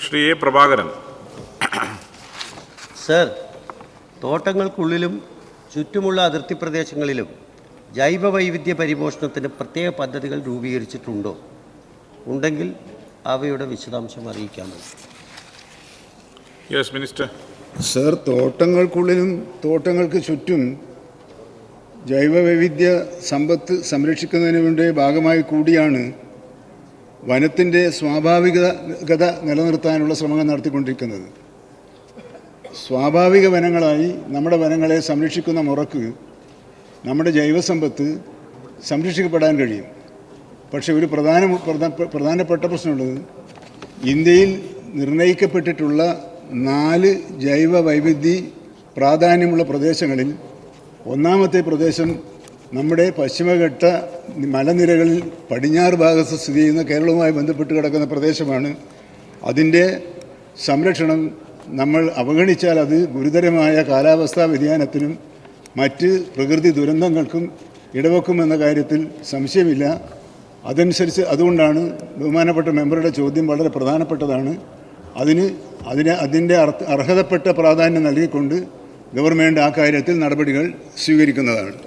Shri A Prabhakaran. Sir, തോട്ടങ്ങൾക്കുള്ളിലും ചുറ്റുമുള്ള അതിർത്തി പ്രദേശങ്ങളിലും ജൈവ വൈവിധ്യ പരിപോഷണത്തിന് പ്രത്യേക പദ്ധതികൾ രൂപീകരിച്ചിട്ടുണ്ടോ? ഉണ്ടെങ്കിൽ അവയുടെ വിശദാംശം അറിയിക്കാമോ? Yes minister. സർ, തോട്ടങ്ങൾക്കുള്ളിലും തോട്ടങ്ങൾക്ക് ചുറ്റും ജൈവവൈവിധ്യ സമ്പത്ത് സംരക്ഷിക്കുന്നതിന് വേണ്ടി ഭാഗമായി കൂടിയാണ് വനത്തിൻ്റെ സ്വാഭാവികത നിലനിർത്താനുള്ള ശ്രമങ്ങൾ നടത്തിക്കൊണ്ടിരിക്കുന്നത്. സ്വാഭാവിക വനങ്ങളായി നമ്മുടെ വനങ്ങളെ സംരക്ഷിക്കുന്ന മുറക്ക് നമ്മുടെ ജൈവസമ്പത്ത് സംരക്ഷിക്കപ്പെടാൻ കഴിയും. പക്ഷേ ഒരു പ്രധാനപ്പെട്ട പ്രശ്നമുള്ളത്, ഇന്ത്യയിൽ നിർണയിക്കപ്പെട്ടിട്ടുള്ള 4 ജൈവ വൈവിധ്യ പ്രാധാന്യമുള്ള പ്രദേശങ്ങളിൽ ഒന്നാമത്തെ പ്രദേശം നമ്മുടെ പശ്ചിമഘട്ട മലനിരകളിൽ പടിഞ്ഞാറ് ഭാഗത്ത് സ്ഥിതി ചെയ്യുന്ന കേരളവുമായി ബന്ധപ്പെട്ട് കിടക്കുന്ന പ്രദേശമാണ്. അതിൻ്റെ സംരക്ഷണം നമ്മൾ അവഗണിച്ചാൽ അത് ഗുരുതരമായ കാലാവസ്ഥാ വ്യതിയാനത്തിനും മറ്റ് പ്രകൃതി ദുരന്തങ്ങൾക്കും ഇടവെക്കുമെന്ന കാര്യത്തിൽ സംശയമില്ല. അതുകൊണ്ടാണ് ബഹുമാനപ്പെട്ട മെമ്പറുടെ ചോദ്യം വളരെ പ്രധാനപ്പെട്ടതാണ്. അതിൻ്റെ അർഹതപ്പെട്ട പ്രാധാന്യം നൽകിക്കൊണ്ട് ഗവൺമെൻറ് ആ കാര്യത്തിൽ നടപടികൾ സ്വീകരിക്കുന്നതാണ്.